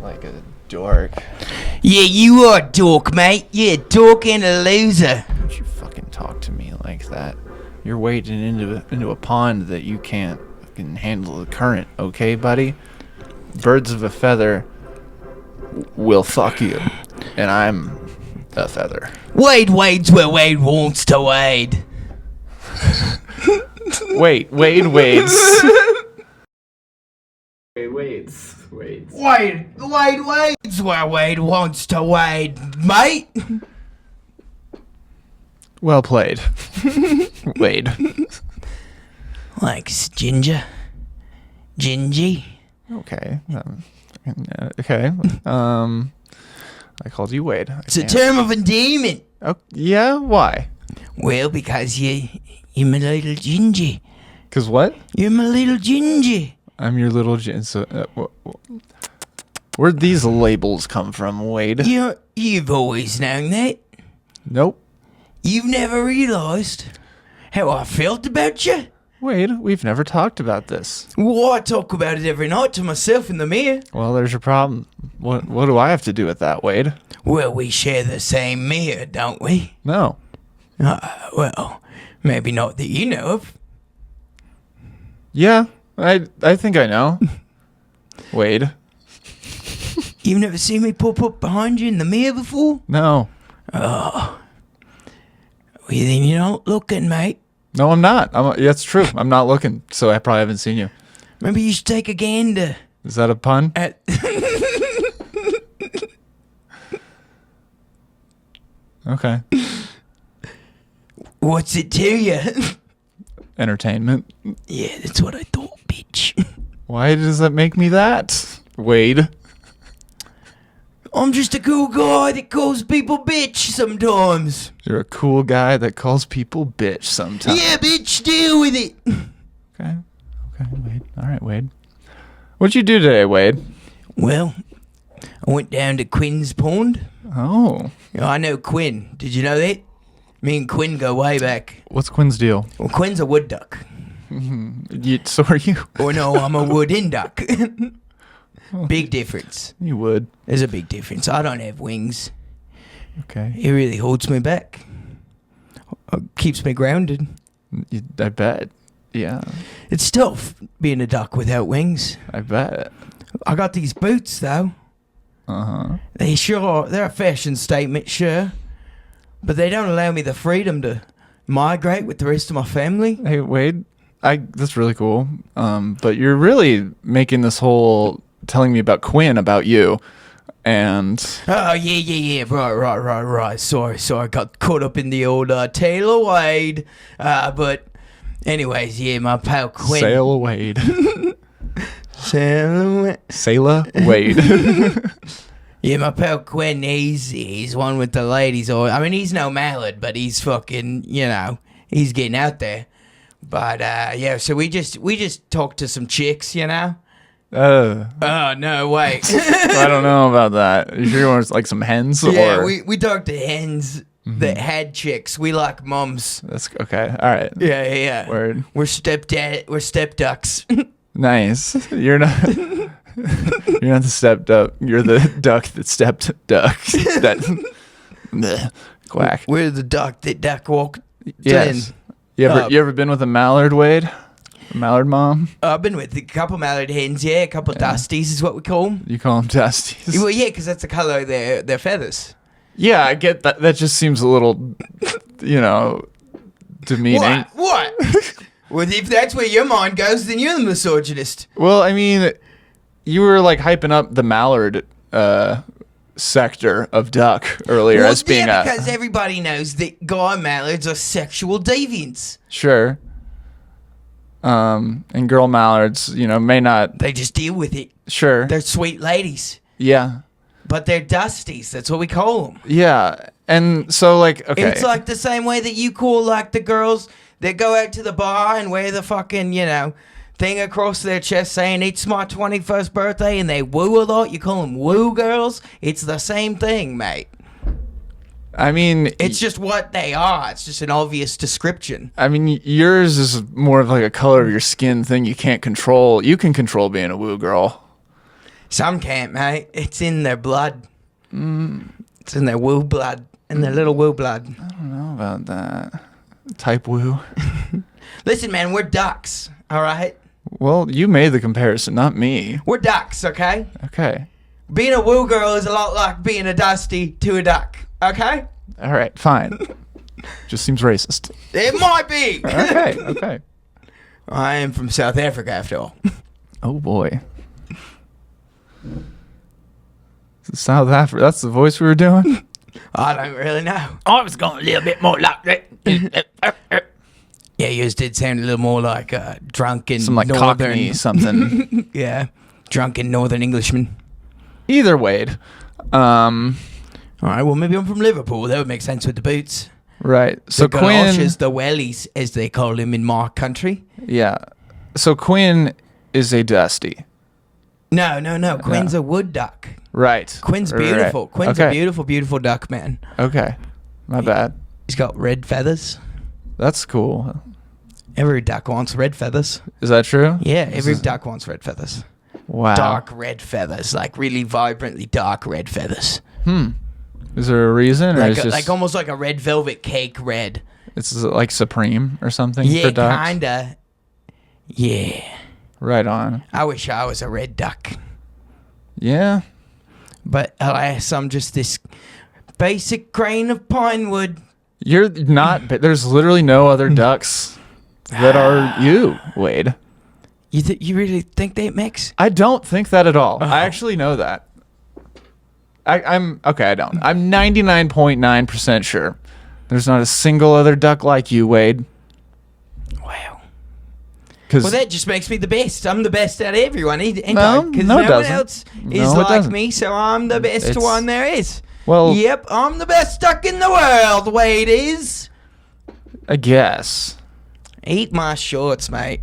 like a dork. Yeah, you are a dork, mate. You're a dork and a loser. Don't you fucking talk to me like that. You're wading into a pond that you can't fucking handle the current, okay, buddy? Birds of a feather will fuck you, and I'm a feather. Wade wades where Wade wants to wade. Wade wades. Wade wades where Wade wants to wade, mate. Well played. Wade. Like ginger. Gingy. Okay. Okay. I called you Wade. It's a term of endearment. Oh, yeah? Why? Well, because you're my little ginger. Cause what? You're my little ginger. I'm your little so, where'd these labels come from, Wade? You've always known that. Nope. You've never realised how I felt about you? Wade, we've never talked about this. Well, I talk about it every night to myself in the mirror. Well, there's your problem. What do I have to do with that, Wade? Well, we share the same mirror, don't we? No. Well, maybe not that you know of. Yeah, I think I know. Wade. You've never seen me pop up behind you in the mirror before? No. Oh. Well, then you're not looking, mate. No, I'm not. That's true. I'm not looking, so I probably haven't seen you. Maybe you should take a gander. Is that a pun? Okay. What's it to you? Entertainment. Yeah, that's what I thought, bitch. Why does that make me that, Wade? I'm just a cool guy that calls people bitch sometimes. You're a cool guy that calls people bitch sometimes. Yeah, bitch, deal with it. Okay, Wade. All right, Wade. What'd you do today, Wade? Well, I went down to Quinn's Pond. Oh. I know Quinn. Did you know that? Me and Quinn go way back. What's Quinn's deal? Well, Quinn's a wood duck. So are you. Or no, I'm a wooden duck. Big difference. You would. There's a big difference. I don't have wings. Okay. It really holds me back. Keeps me grounded. I bet. Yeah. It's tough being a duck without wings. I bet. I got these boots though. Uh-huh. They're a fashion statement, sure. But they don't allow me the freedom to migrate with the rest of my family. Hey, Wade, that's really cool. But you're really making this whole telling me about Quinn about you. And oh yeah, right. Sorry, I got caught up in the old Taylor Wade. But anyways, yeah, my pal Quinn. Sailor Wade. Sailor Wade. Yeah, my pal Quinn, he's one with the ladies. I mean, he's no mallard, but he's fucking, he's getting out there. But yeah, so we just talked to some chicks, Oh no, wait. I don't know about that. You sure you want like some hens? Yeah, or? we talked to hens that had chicks. We like mums. That's okay. All right. Yeah. Word. We're step ducks. Nice. You're not the stepped up. You're the duck that stepped duck. Quack. We're the duck that duck walked. Yes. You ever been with a mallard, Wade? A mallard mom? I've been with a couple mallard hens, yeah. A couple dusties is what we call them. You call them dusties? Well, yeah, because that's the color of their feathers. Yeah, I get that. That just seems a little, demeaning. What? Well, if that's where your mind goes, then you're the misogynist. Well, I mean, you were like hyping up the mallard sector of duck earlier as being because everybody knows that guy mallards are sexual deviants. Sure. And girl mallards, may not. They just deal with it. Sure. They're sweet ladies. Yeah. But they're dusties. That's what we call them. Yeah. And so, like, okay. It's like the same way that you call, like, the girls that go out to the bar and wear the fucking, thing across their chest saying, it's my 21st birthday, and they woo a lot. You call them woo girls. It's the same thing, mate. I mean, it's just what they are. It's just an obvious description. I mean, yours is more of like a color of your skin thing you can't control. You can control being a woo girl. Some can't, mate. It's in their blood. It's in their woo blood. In their little woo blood. I don't know about that. Type woo. Listen, man, we're ducks, all right? Well, you made the comparison, not me. We're ducks, okay? Okay. Being a woo girl is a lot like being a dusty to a duck, okay? All right, fine. Just seems racist. It might be. Okay. I am from South Africa, after all. Oh, boy. South Africa, that's the voice we were doing? I don't really know. I was going a little bit more like that. Yeah, yours did sound a little more like drunken Some like northern. Cockney something. Yeah, drunken northern Englishman. Either Wade. All right, well, maybe I'm from Liverpool. That would make sense with the boots. Right. So the Quinn... galoshes, the wellies, as they call them in my country. Yeah. So Quinn is a dusty. No. Quinn's a wood duck. Right. Quinn's beautiful. Right. Quinn's Okay. a beautiful, beautiful duck, man. Okay. My bad. He's got red feathers. That's cool. Every duck wants red feathers. Is that true? Yeah, every duck wants red feathers. Wow. Dark red feathers, like really vibrantly dark red feathers. Is there a reason? Or Like, it's just, like almost like a red velvet cake red. it's like Supreme or something Yeah, for ducks? kinda. Yeah. Right on. I wish I was a red duck. Yeah. But alas, I'm just this basic grain of pine wood. You're not... But there's literally no other ducks that are you, Wade. You really think they mix? I don't think that at all. Oh. I actually know that. I'm... Okay, I don't. I'm 99.9% sure. There's not a single other duck like you, Wade. Wow. Well, Well, that just makes me the best. I'm the best out of everyone, ain't I? No, 'Cause no, it one doesn't. else No, is it like doesn't. me, so I'm the best It's- one there is. Well, Yep, I'm the best duck in the world, Wade is. I guess. Eat my shorts, mate.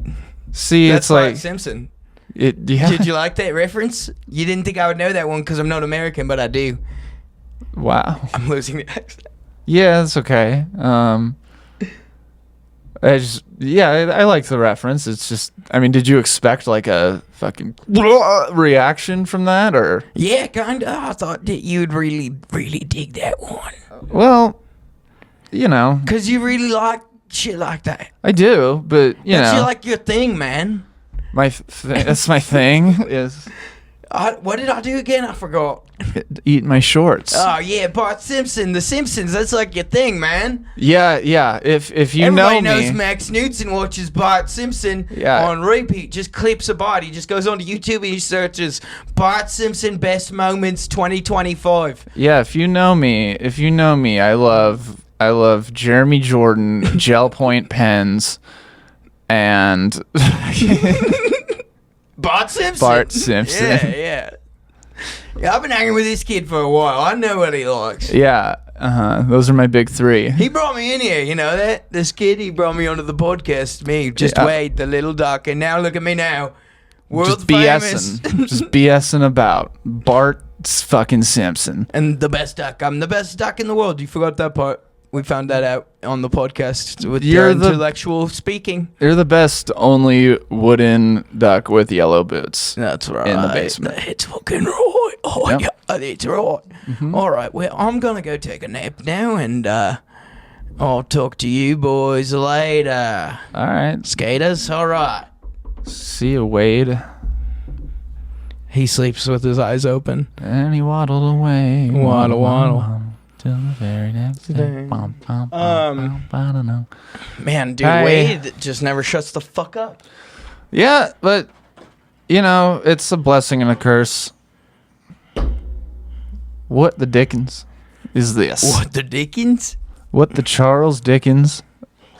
See, That's it's like... Simpson. Yeah. Did you like that reference? You didn't think I would know that one because I'm not American, but I do. Wow. I'm losing the accent. Yeah, that's okay. I like the reference. It's just, I mean, did you expect like a fucking reaction from that, or? Yeah, kinda. I thought that you'd really, really dig that one. Well, you know, Because you really like shit like that. I do, but you That's know, like your thing, man. that's my thing is What did I do again? I forgot. eat my shorts. Oh, yeah, Bart Simpson. The Simpsons, that's like your thing, man. Yeah. If you Everybody know knows me, Max Knudson watches Bart Simpson Yeah. on repeat. Just clips of Bart. He just goes onto YouTube and he searches Bart Simpson Best Moments 2025. yeah. If you know me, I love Jeremy Jordan gel point pens and Bart Simpson. Bart Simpson. Yeah. Yeah, I've been hanging with this kid for a while. I know what he likes. Yeah, those are my big three. He brought me in here, you know that? This kid, he brought me onto the podcast. Me, just Yeah. Wade, the little duck. And now look at me now. World Just famous. BSing. Just BSing about Bart fucking Simpson. And the best duck. I'm the best duck in the world. You forgot that part. We found that out on the podcast with You're your the- intellectual speaking. You're the best only wooden duck with yellow boots. That's right. In the basement. It's fucking right. Oh, Yep. yeah, it's right. All right, well, I'm going to go take a nap now, and I'll talk to you boys later. All right. Skaters, all right. See you, Wade. He sleeps with his eyes open. And he waddled away. Waddle. Till the very next day. I don't know. Man, dude, Hi. Wade just never shuts the fuck up. Yeah, but, you know, it's a blessing and a curse. What the Dickens is this? What the Dickens? What the Charles Dickens?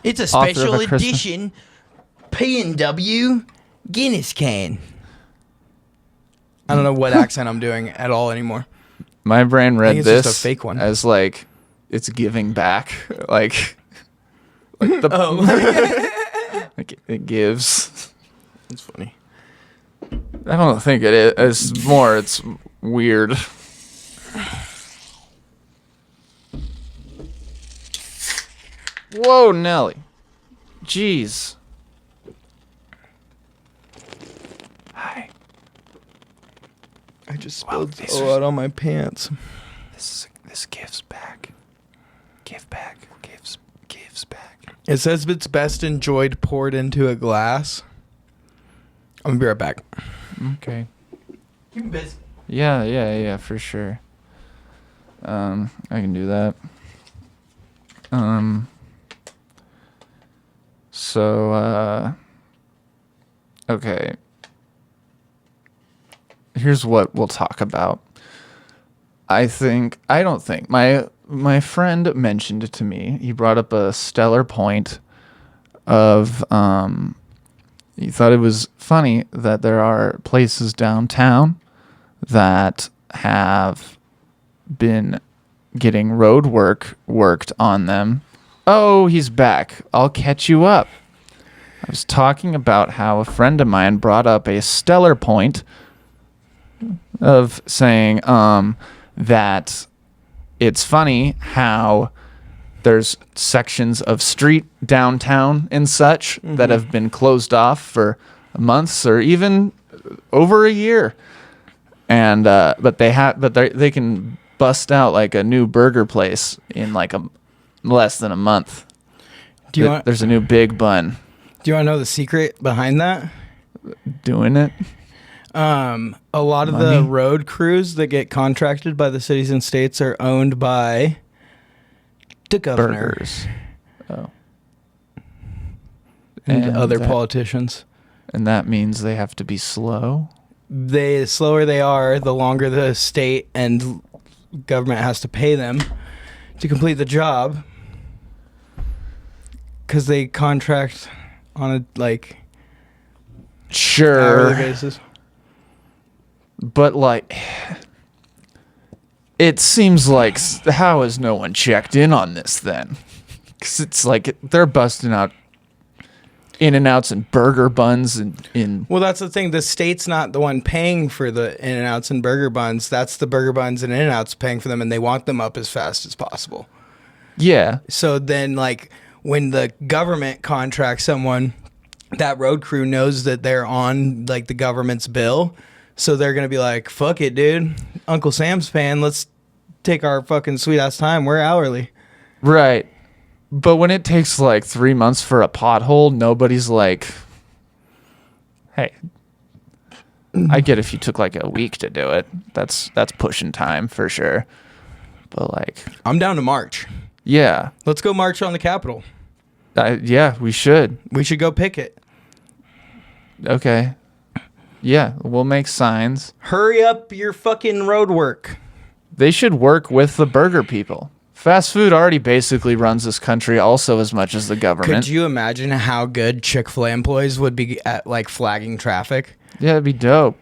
It's a Author of special A Christmas- edition P&W Guinness can. I don't know what accent I'm doing at all anymore. My brain read it's this just a fake one. as like it's giving back, like the like it gives. That's funny. I don't think it is. It's more. It's weird. Whoa, Nelly. Jeez. Hi. I just spilled a lot on my pants. This gives back. Gives back. It says it's best enjoyed poured into a glass. I'm gonna be right back. Okay. Keep me busy. Yeah, for sure. I can do that. Okay. Here's what we'll talk about. My friend mentioned to me, he brought up a stellar point of, he thought it was funny that there are places downtown that have been getting road work worked on them. Oh, he's back. I'll catch you up. I was talking about how a friend of mine brought up a stellar point of saying that it's funny how there's sections of street downtown and such that have been closed off for months or even over a year, and but they can bust out like a new burger place in like less than a month. There's a new Big Bun. Do you want to know the secret behind that? Doing it. A lot of the road crews that get contracted by the cities and states are owned by the governor. Burgers. Oh. And other politicians. And that means they have to be slow? The slower they are, the longer the state and government has to pay them to complete the job. Because they contract on a, hourly basis. But, it seems like, how has no one checked in on this then? Because it's like they're busting out In-N-Outs and burger buns in. Well, that's the thing. The state's not the one paying for the In-N-Outs and burger buns. That's the burger buns and In-N-Outs paying for them, and they want them up as fast as possible. Yeah. So then, when the government contracts someone, that road crew knows that they're on, the government's bill. So they're going to be like, fuck it, dude. Uncle Sam's paying. Let's take our fucking sweet-ass time. We're hourly. Right. But when it takes 3 months for a pothole, nobody's like, hey, I get if you took a week to do it. That's pushing time for sure. But I'm down to march. Yeah. Let's go march on the Capitol. Yeah, we should. We should go picket. Okay. Yeah, we'll make signs. Hurry up your fucking road work. They should work with the burger people. Fast food already basically runs this country also as much as the government. Could you imagine how good Chick-fil-A employees would be at flagging traffic? Yeah, it'd be dope.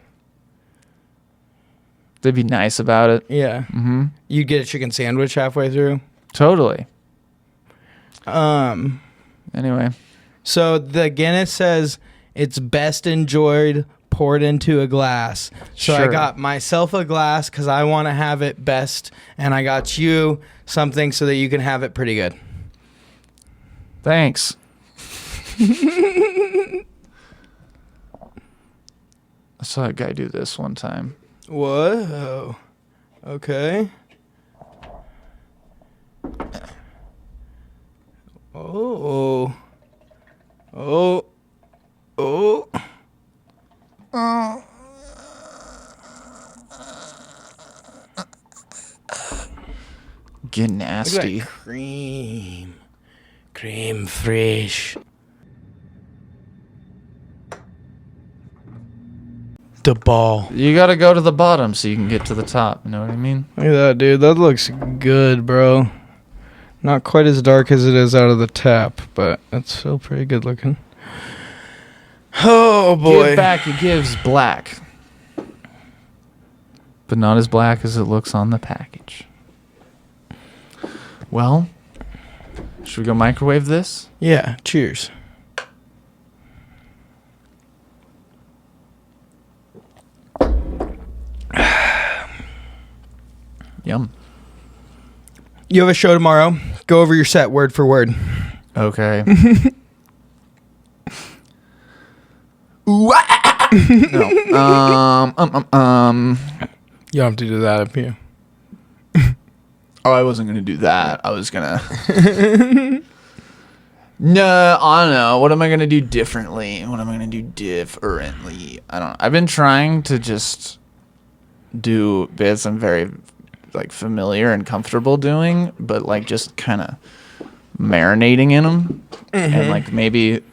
They'd be nice about it. Yeah. Mm-hmm. You'd get a chicken sandwich halfway through. Totally. Anyway. So the Guinness says it's best enjoyed poured into a glass. So sure. I got myself a glass because I want to have it best, and I got you something so that you can have it pretty good. Thanks. I saw a guy do this one time. Whoa. Okay. Oh. Oh. Oh. Get nasty. Cream fresh. The ball. You gotta go to the bottom so you can get to the top. You know what I mean? Look at that, dude. That looks good, bro. Not quite as dark as it is out of the tap, but it's still pretty good looking. Oh, boy. Give back, it gives black. But not as black as it looks on the package. Well, should we go microwave this? Yeah, cheers. Yum. You have a show tomorrow. Go over your set word for word. Okay. No. You don't have to do that up here. Oh, I wasn't gonna do that. I was gonna. No, I don't know. What am I gonna do differently? What am I gonna do differently? I don't know. I've been trying to just do bits I'm very like familiar and comfortable doing, but like just kind of marinating in them, and like maybe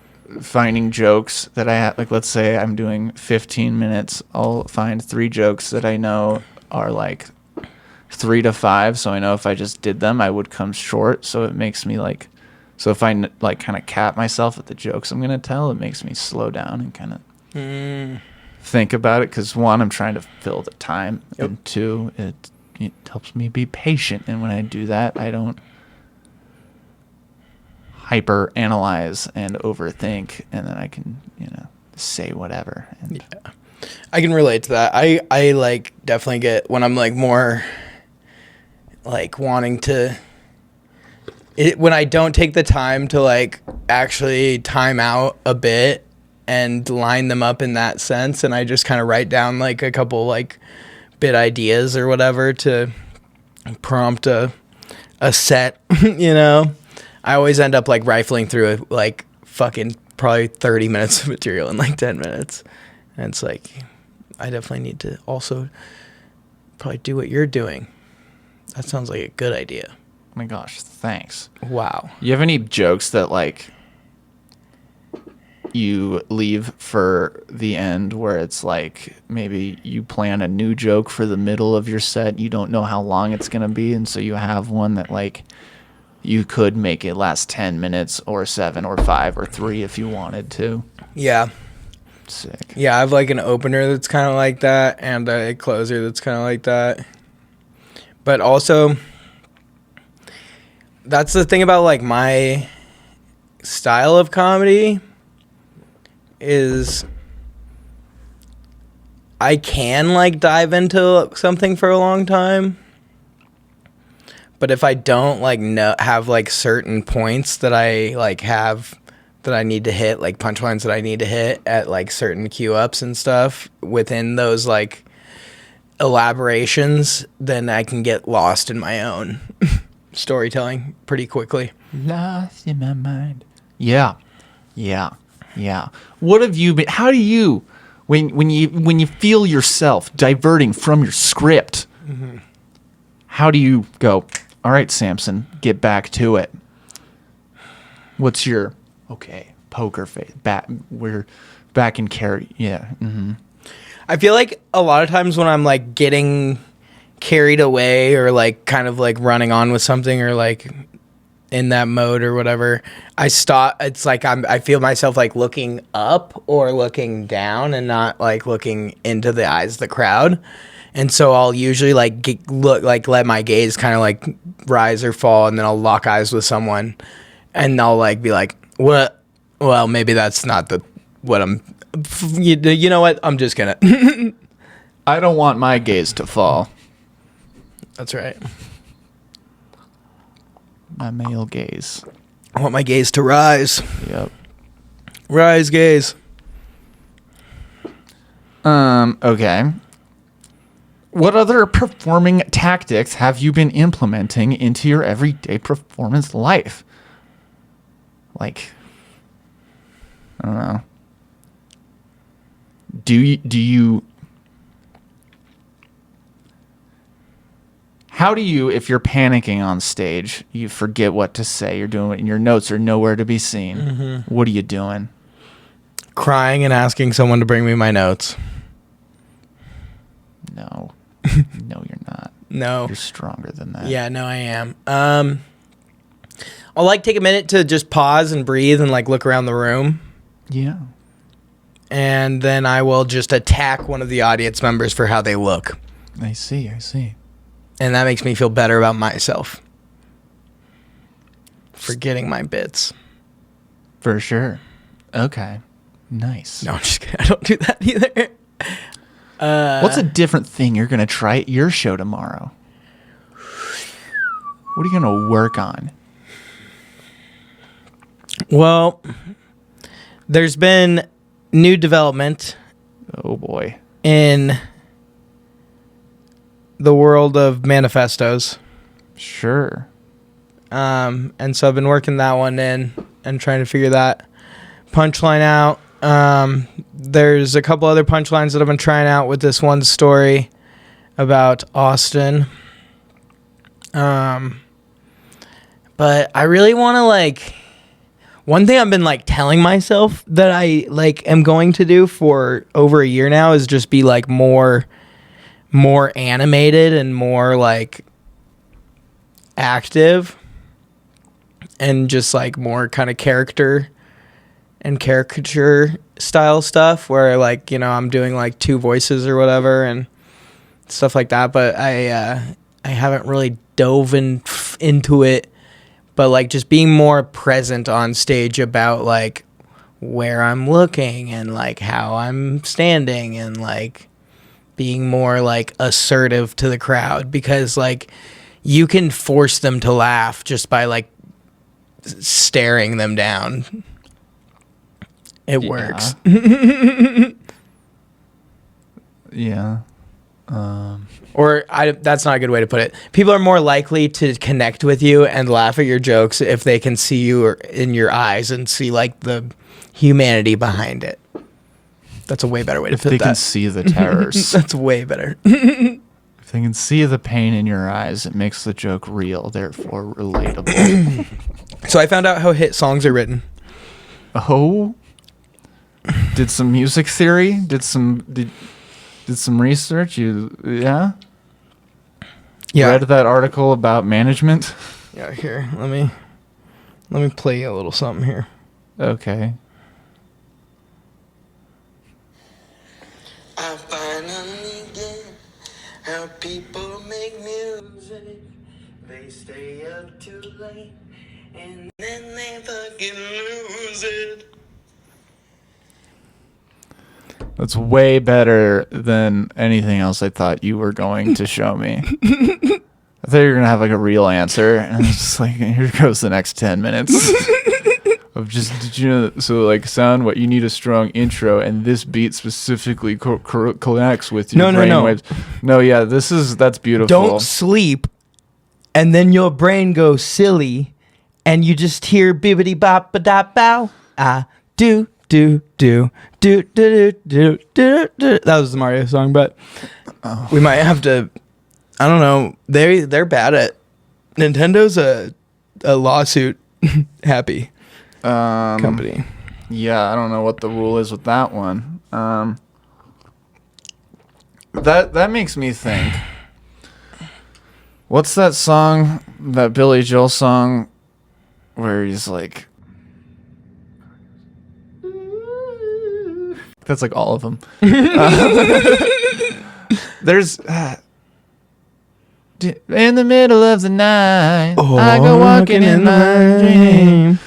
finding jokes that I have. Like, let's say I'm doing 15 minutes. I'll find 3 jokes that I know are like 3 to 5, so I know if I just did them, I would come short. So it makes me like, so if I like kind of cap myself at the jokes I'm gonna tell, it makes me slow down and kind of think about it. Because 1, I'm trying to fill the time, and 2, it helps me be patient. And when I do that, I don't hyper analyze and overthink, and then I can say whatever. And I can relate to that. I like definitely get when I'm like more like wanting to when I don't take the time to like actually time out a bit and line them up in that sense, and I just kind of write down like a couple like bit ideas or whatever to prompt a set, I always end up like rifling through like fucking probably 30 minutes of material in like 10 minutes. And it's like, I definitely need to also probably do what you're doing. That sounds like a good idea. oh my gosh, thanks. Wow. You have any jokes that like you leave for the end, where it's like maybe you plan a new joke for the middle of your set, you don't know how long it's going to be, and so you have one that like you could make it last 10 minutes or 7 or 5 or 3 if you wanted to? Yeah. Sick. Yeah, I have like an opener that's kind of like that and a closer that's kind of like that. But also, that's the thing about like my style of comedy is I can like dive into something for a long time. But if I don't like have like certain points that I like have that I need to hit, like punchlines that I need to hit at like certain cue ups and stuff within those like elaborations, then I can get lost in my own storytelling pretty quickly. Lost in my mind. Yeah. What have you been? How do you, when you feel yourself diverting from your script, how do you go, all right, Samson, get back to it? What's your, okay, poker face? We're back in carry. Yeah. Mm-hmm. I feel like a lot of times when I'm like getting carried away or like kind of like running on with something or like in that mode or whatever, I stop. It's like I feel myself like looking up or looking down and not like looking into the eyes of the crowd. And so I'll usually like let my gaze kind of like rise or fall, and then I'll lock eyes with someone, and I'll like be like, "What? Well, maybe that's not what I'm. You know what? I'm just gonna." I don't want my gaze to fall. That's right. My male gaze. I want my gaze to rise. Yep. Rise, gaze. Okay. What other performing tactics have you been implementing into your everyday performance life? Like, I don't know. Do you how do you, if you're panicking on stage, you forget what to say, you're doing it and your notes are nowhere to be seen. Mm-hmm. What are you doing? Crying and asking someone to bring me my notes. No. No, you're not. No. You're stronger than that. Yeah, no, I am. I'll like take a minute to just pause and breathe and like look around the room. Yeah. And then I will just attack one of the audience members for how they look. I see. And that makes me feel better about myself. Forgetting my bits. For sure. Okay. Nice. No, I'm just kidding. I don't do that either. What's a different thing you're going to try at your show tomorrow? What are you going to work on? Well, there's been new development. Oh, boy. In the world of manifestos. Sure. And so I've been working that one in and trying to figure that punchline out. There's a couple other punchlines that I've been trying out with this one story about Austin. But I really want to like, one thing I've been like telling myself that I like am going to do for over a year now is just be like more animated and more like active and just like more kind of character and caricature style stuff where like, you know, I'm doing like 2 voices or whatever and stuff like that. But I haven't really dove into it, but like just being more present on stage about like where I'm looking and like how I'm standing and like being more like assertive to the crowd, because like you can force them to laugh just by like staring them down. It works. Yeah. Or that's not a good way to put it. People are more likely to connect with you and laugh at your jokes if they can see you in your eyes and see like the humanity behind it. That's a way better way to put that. If they can see the terrors. That's way better. If they can see the pain in your eyes, it makes the joke real, therefore relatable. So I found out how hit songs are written. Oh? Did some music theory? Did some research? Yeah? Read that article about management? Yeah, here. Let me play you a little something here. Okay. I finally get how people make music. They stay up too late and then they fucking lose it. That's way better than anything else I thought you were going to show me. I thought you were going to have like a real answer, and it's just like, here goes the next 10 minutes. Of just, did you know, so like sound what you need a strong intro, and this beat specifically connects with your brain waves. No, yeah, that's beautiful. Don't sleep, and then your brain goes silly, and you just hear bibbity bop ba da bow. Do. That was the Mario song, but we might have to. I don't know. They're bad at. Nintendo's a lawsuit happy company. Yeah, I don't know what the rule is with that one. That makes me think. What's that song? That Billy Joel song, where he's like. That's like all of them. There's in the middle of the night, I go walking in my dream.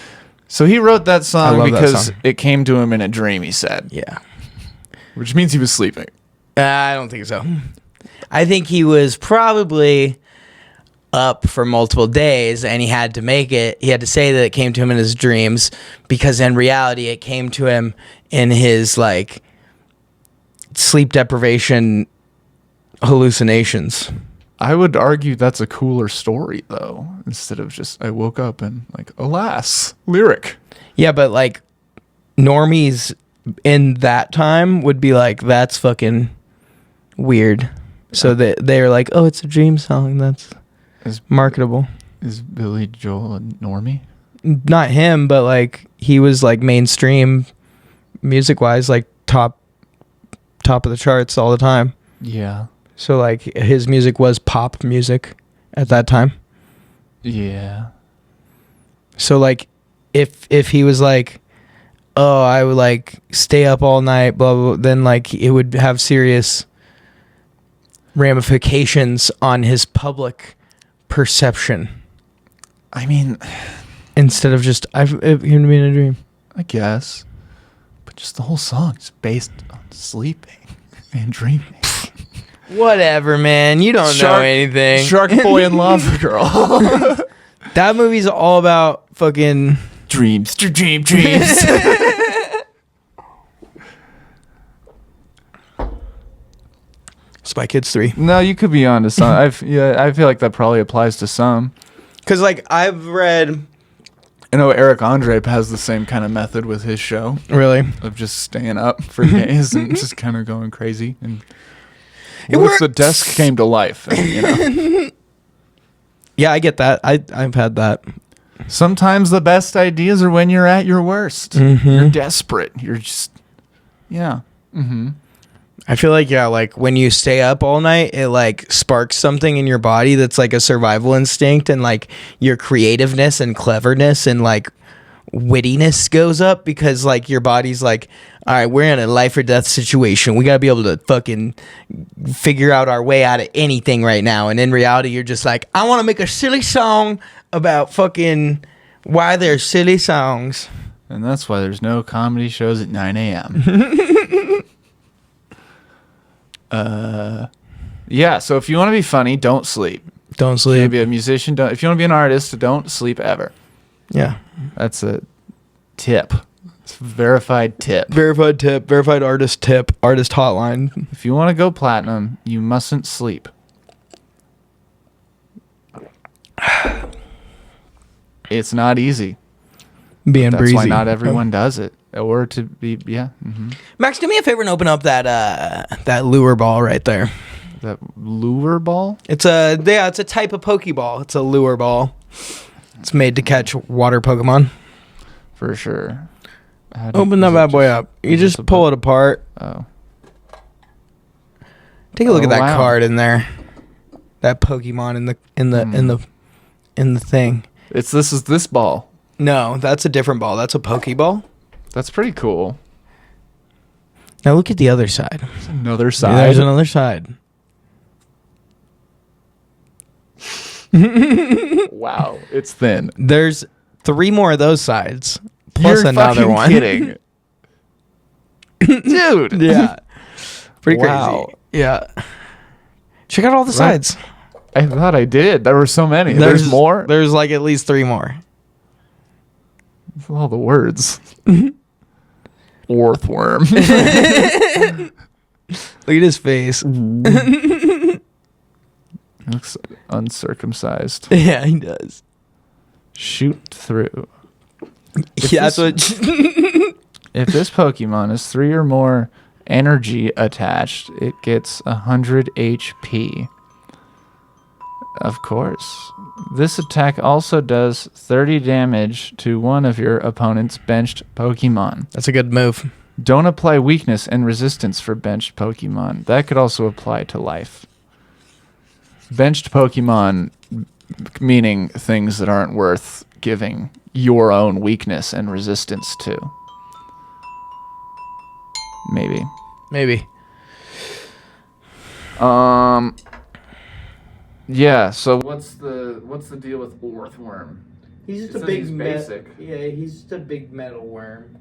So he wrote that song because it came to him in a dream, he said. Yeah. Which means he was sleeping. I don't think so. I think he was probably up for multiple days and he had to make it. He had to say that it came to him in his dreams because in reality it came to him in his like sleep deprivation hallucinations. I would argue that's a cooler story though, instead of just I woke up and like alas, lyric. Yeah, but like normies in that time would be like, that's fucking weird. So they're like, oh, it's a dream song that's marketable. Is Billy Joel a normie? Not him, but like he was like mainstream music wise, like top of the charts all the time. Yeah. So like his music was pop music at that time. Yeah. So like if he was like, oh, I would like stay up all night, blah, blah, blah, then like it would have serious ramifications on his public perception. I mean, instead of just I've heard me in a dream. I guess. But just the whole song is based on sleeping and dreaming. Whatever, man. You don't know anything. Shark Boy and Lava Girl. That movie's all about fucking dreams. Dreams. My kid's 3. No, you could be onto some. I feel like that probably applies to some. Because, like, I've read... I know Eric Andre has the same kind of method with his show Really? of just staying up for days and just kind of going crazy. And It what if the works. desk came to life? And, you know, Yeah, I get that. I've had that. sometimes the best ideas are when you're at your worst. You're desperate. You're just, yeah. I feel like, yeah, like when you stay up all night, it like sparks something in your body that's like a survival instinct, and like your creativeness and cleverness and like wittiness goes up because like your body's like, all right, we're in a life or death situation. We got to be able to fucking figure out our way out of anything right now. And in reality, you're just like, I want to make a silly song about fucking why they're silly songs. And that's why there's no comedy shows at 9 a.m. Yeah, so if you want to be funny, don't sleep. Don't If you want to sleep. be a musician, don't. If you want to be an artist, don't sleep ever. Yeah. That's a tip. It's a verified tip. Verified tip, verified artist tip, artist hotline. If you want to go platinum, you mustn't sleep. It's not easy. Being That's breezy. why not everyone does it. Or to be, Max, do me a favor and open up that lure ball right there. That lure ball? It's a type of Pokeball. It's a lure ball. It's made to catch water Pokemon. For sure. Open that bad boy up. You just pull it apart. Oh. Take a look at that wow. card in there. That Pokemon in the thing. This is this ball. No, that's a different ball. That's a Pokeball. That's pretty cool. Now look at the other side. Another side. There's another side. Wow, it's thin. There's 3 more of those sides. Plus You're another fucking one. kidding. Dude. Yeah. Pretty Wow. crazy. Yeah. Check out all the sides. I thought I did. There were so many. There's more? There's like at least 3 more. All the words. Orthworm. Look at his face. Looks uncircumcised. Yeah, he does. Shoot through. Yeah, that's what. If this Pokemon has 3 or more energy attached, it gets 100 HP. Of course. This attack also does 30 damage to one of your opponent's benched Pokemon. That's a good move. Don't apply weakness and resistance for benched Pokemon. That could also apply to life. Benched Pokemon meaning things that aren't worth giving your own weakness and resistance to. Maybe. Yeah, so what's the deal with Orthworm? He's just It a says big he's basic. Yeah, he's just a big metal worm.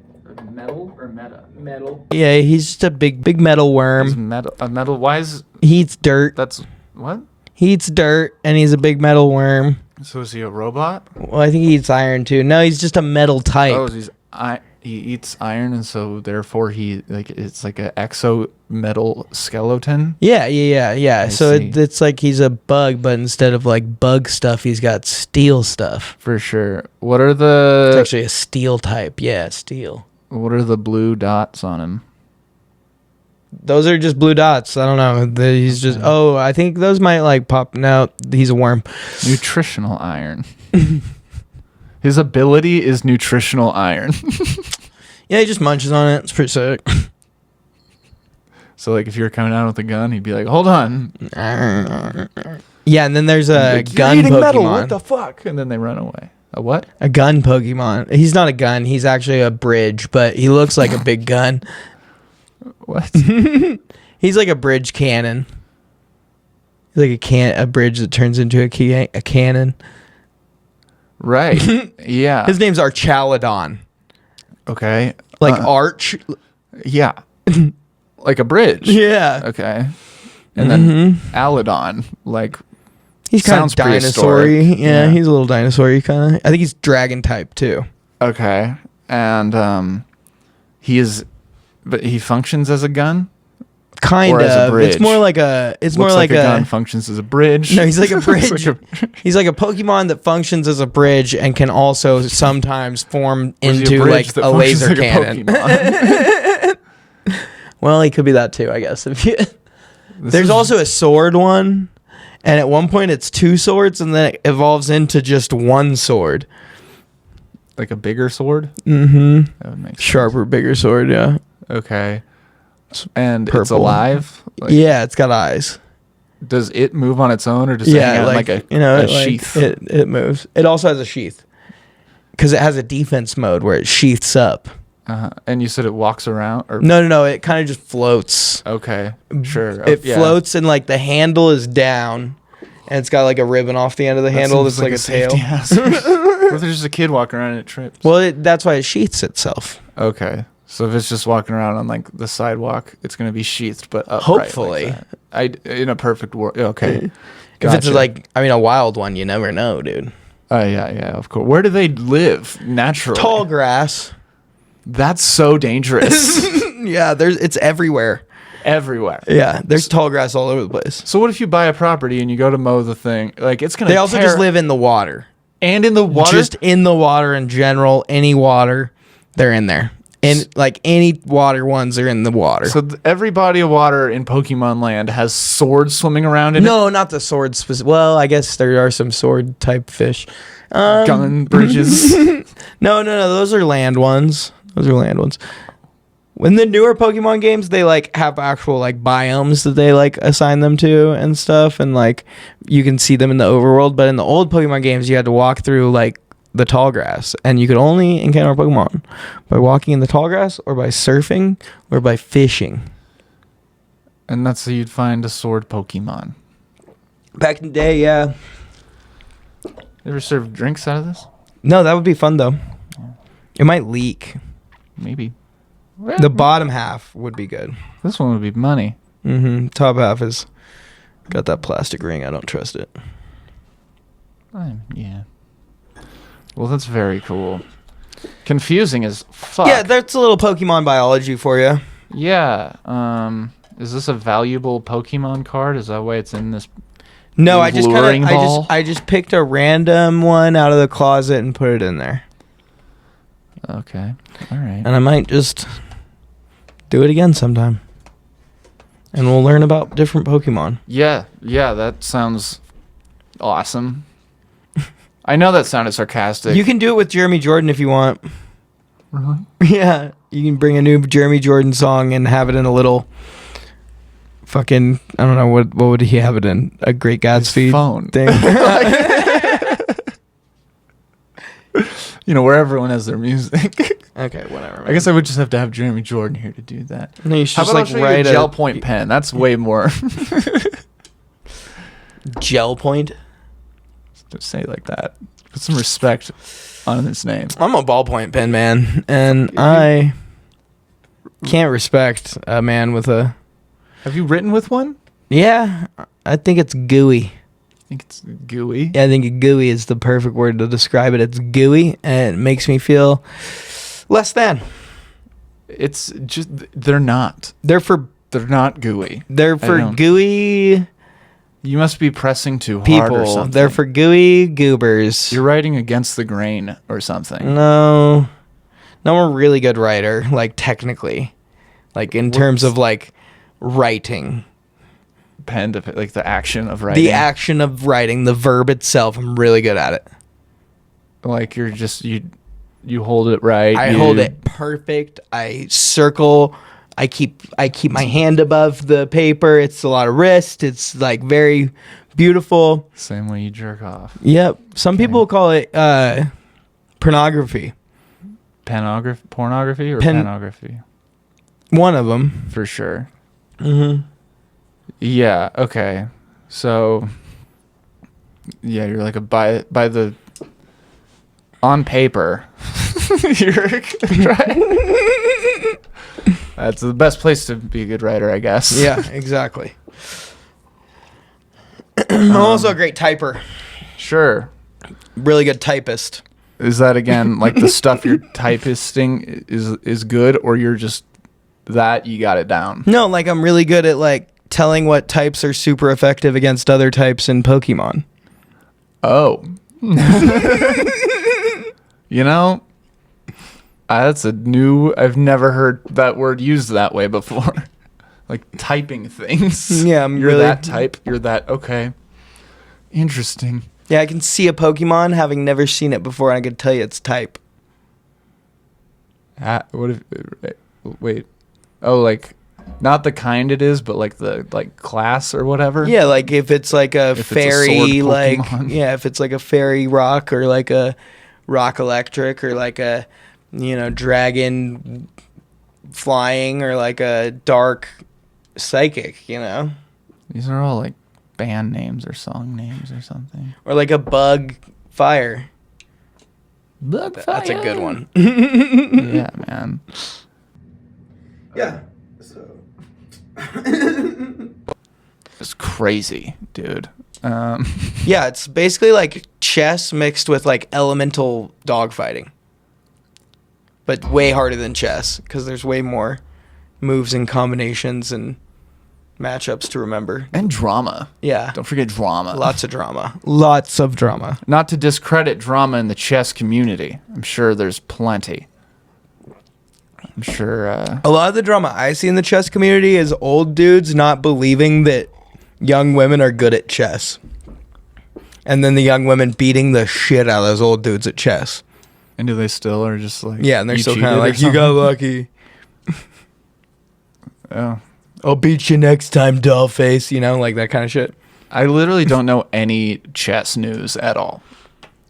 Metal or meta? Metal. Yeah, he's just a big metal He's worm. metal. Why is He eats dirt. that's what? He eats dirt, and he's a big metal worm. So is he a robot? Well, I think he eats iron too. No, he's just a metal type. Oh, he eats iron, and so therefore it's like an exo metal skeleton. Yeah. I So see. it's like he's a bug, but instead of like bug stuff, he's got steel stuff. For sure. What are It's the actually a steel type. Yeah, steel. blue dots on him? Those are just blue dots. I don't know. He's just. Oh, I think those might like pop. No, he's a worm. Nutritional iron. His ability is nutritional iron. Yeah, he just munches on it. It's pretty sick. So like if you're coming out with a gun, he'd be like, "Hold on." Yeah, and then there's a Like, gun "You're eating Pokemon. metal. What the fuck?" And then they run away. A what? A gun Pokemon. He's not a gun. He's actually a bridge, but he looks like a big gun. What? He's like a bridge cannon. He's like a bridge that turns into a cannon. Right. Yeah. His name's Archaludon. Okay. Like Arch. Yeah. Like a bridge. Yeah. Okay. And then Alidon, like He's kind of sounds prehistoric. dinosaur-y. Yeah, Yeah. he's a little dinosaur-y kind of. I think he's dragon type too. okay. And he functions as a gun. Kind Or as a of. bridge. It's more like a. It's Looks more like a gun functions as a bridge. No, he's like a bridge. It's like He's like a Pokemon that functions as a bridge and can also sometimes form Or is he into bridge like that a functions laser like a cannon. Pokemon? Well, he could be that too, I guess. If you, This there's is- also a sword one, and at one point it's 2 swords, and then it evolves into just 1 sword. like a bigger sword. Mm-hmm. That would make sense. Sharper, bigger sword. Yeah. Okay. And it's Purple. alive. Like, Yeah, it's got eyes. Does it move on its own, or does it hang out in like a a sheath? It moves. It also has a sheath because it has a defense mode where it sheaths up. And you said it walks around, or No. It kind of just floats. okay, sure. It Yeah. floats and like the handle is down, and it's got like a ribbon off the end of the That handle seems that's like a tail. safety hazard. What if there's just a kid walking around and it trips? Well, that's why it sheaths itself. Okay. So if it's just walking around on like the sidewalk, it's going to be sheathed, but upright. Hopefully. Like that. In a perfect world. Okay. If Gotcha. it's like, I mean, a wild one, you never know, dude. Yeah, of course. Where do they live naturally? Tall grass. That's so dangerous. Yeah, it's everywhere. Everywhere. Yeah, there's tall grass all over the place. So what if you buy a property and you go to mow the thing? Like it's going to They also just live in the water. and in the water. Just in the water in general, any water, they're in there. And like any water ones are in the water. So every body of water in Pokemon Land has swords swimming around in No, not the sword specific. Well, I guess there are some sword type fish. it. Gun bridges. No. Those are land ones. When the newer Pokemon games, they like have actual like biomes that they like assign them to and stuff, and like you can see them in the overworld. But in the old Pokemon games, you had to walk through like the tall grass, and you could only encounter Pokemon by walking in the tall grass, or by surfing, or by fishing. And that's how you'd find a sword Pokemon. Back in the day, yeah. You ever serve drinks out of this? No, that would be fun though. It might leak. Maybe. The bottom half would be good. This one would be money. Mm-hmm. Top half is got that plastic ring. I don't trust it. Yeah. Well, that's very cool. Confusing as fuck. Yeah, that's a little Pokemon biology for you. Yeah. Is this a valuable Pokemon card? Is that why it's in this? No, I just Luring kind of ball? I just picked a random one out of the closet and put it in there. Okay. All right. And I might just do it again sometime. And we'll learn about different Pokemon. Yeah. That sounds awesome. I know that sounded sarcastic. You can do it with Jeremy Jordan if you want. Really? Yeah, you can bring a new Jeremy Jordan song and have it in a little fucking, I don't know, what would he have it in? A Great Godspeed phone. thing? You know, where everyone has their music. Okay, whatever. I guess I would just have to have Jeremy Jordan here to do that. No, you should How just about like I'll show you write a gel point pen? That's way more. gel point. Don't say it like that. Put some respect on his name. I'm a ballpoint pen man, and I can't respect a man with a. Have you written with one? Yeah, I think it's gooey. I think it's gooey. I think gooey is the perfect word to describe it. It's gooey, and it makes me feel less than. It's just they're not. They're not gooey. They're for don't- gooey You must be pressing too hard or people. something. They're for gooey goobers. You're writing against the grain or something. No, I'm a really good writer. Like technically, like in terms of like writing. Pen to like the action of writing. The action of writing, the verb itself, I'm really good at it. Like you're just you hold it right. I hold it perfect. I circle. I keep my hand above the paper. It's a lot of wrist. It's like very beautiful. Same way you jerk off. Yep. Some people call it pornography. Pornography or Pen- panography? One of them. For sure. Mm-hmm. Yeah, okay. So yeah, you're like a by the on paper. You're right. That's the best place to be a good writer, I guess. Yeah, exactly. I'm also a great typer. Sure. Really good typist. Is that again like the stuff you're typisting is good, or you're just that you got it down. No, like I'm really good at like telling what types are super effective against other types in Pokemon. Oh. You know, that's a new. I've never heard that word used that way before. Like typing things. Yeah, you're that type. You're that. Okay. Interesting. Yeah, I can see a Pokemon having never seen it before, and I could tell you its type. What if? Wait. Oh, like not the kind it is, but like the class or whatever. Yeah, like if it's like a If it's a fairy, sword like Pokemon. yeah, if it's like a fairy rock or like a rock electric or like a dragon flying or like a dark psychic, These are all like band names or song names or something. or like a bug fire. That's a good one. Yeah, man. Yeah. It's crazy, dude. Yeah, it's basically like chess mixed with like elemental dogfighting. But way harder than chess because there's way more moves and combinations and matchups to remember. And drama. Yeah. Don't forget drama. Lots of drama. Lots of drama. Not to discredit drama in the chess community. I'm sure there's plenty. I'm sure. A lot of the drama I see in the chess community is old dudes not believing that young women are good at chess. And then the young women beating the shit out of those old dudes at chess. And do they still or just like? Yeah, and they're you still kind cheated of or like, you got something?" lucky. Oh. I'll beat you next time, doll face. Like that kind of shit. I literally don't know any chess news at all.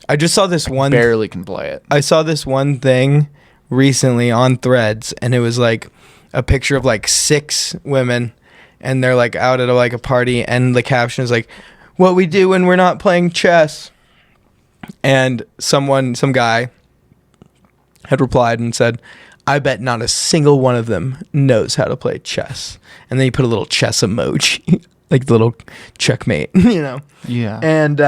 I just saw this one. Barely can play it. I saw this one thing recently on Threads, and it was like a picture of like 6 women, and they're like out at a party, and the caption is like, "What we do when we're not playing chess." And some guy had replied and said, "I bet not a single one of them knows how to play chess." And then he put a little chess emoji, like the little checkmate, Yeah. And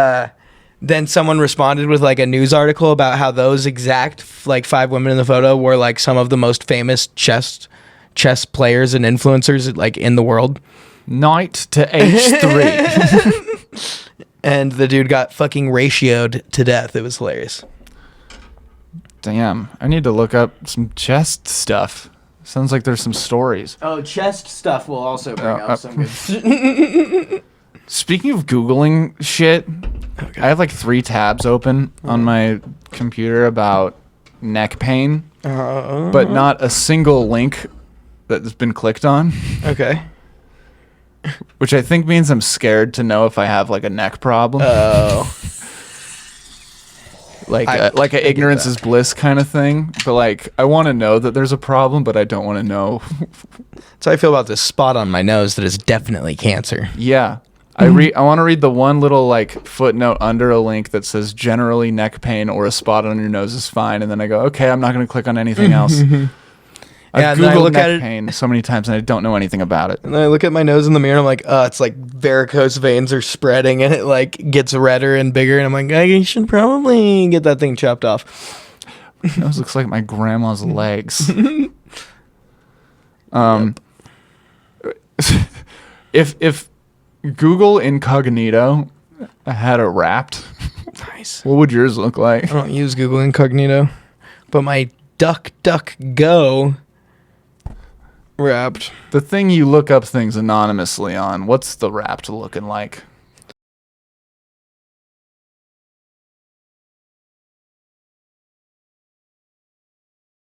then someone responded with like a news article about how those exact 5 women in the photo were like some of the most famous chess players and influencers like in the world. Knight to H3. And the dude got fucking ratioed to death. It was hilarious. Damn. I need to look up some chess stuff. Sounds like there's some stories. Oh, chest stuff will also bring up some good. Speaking of Googling shit, I have like 3 tabs open on my computer about neck pain, but not a single link that's been clicked on, Okay. which I think means I'm scared to know if I have like a neck problem. Oh. Like I a get ignorance that. is bliss kind of thing. But like, I want to know that there's a problem, but I don't want to know. That's how I feel about this spot on my nose that is definitely cancer. Yeah. I want to read the one little like footnote under a link that says generally neck pain or a spot on your nose is fine, and then I go, okay, I'm not going to click on anything else. I've and then I Googled look neck at it- pain so many times and I don't know anything about it. And then I look at my nose in the mirror and I'm like, it's like varicose veins are spreading and it like gets redder and bigger. And I'm like, I should probably get that thing chopped off. Nose looks like my grandma's legs. If Google Incognito had a Wrapped, Nice. what would yours look like? I don't use Google Incognito, but my DuckDuckGo Wrapped. The thing you look up things anonymously on, what's the Wrapped looking like?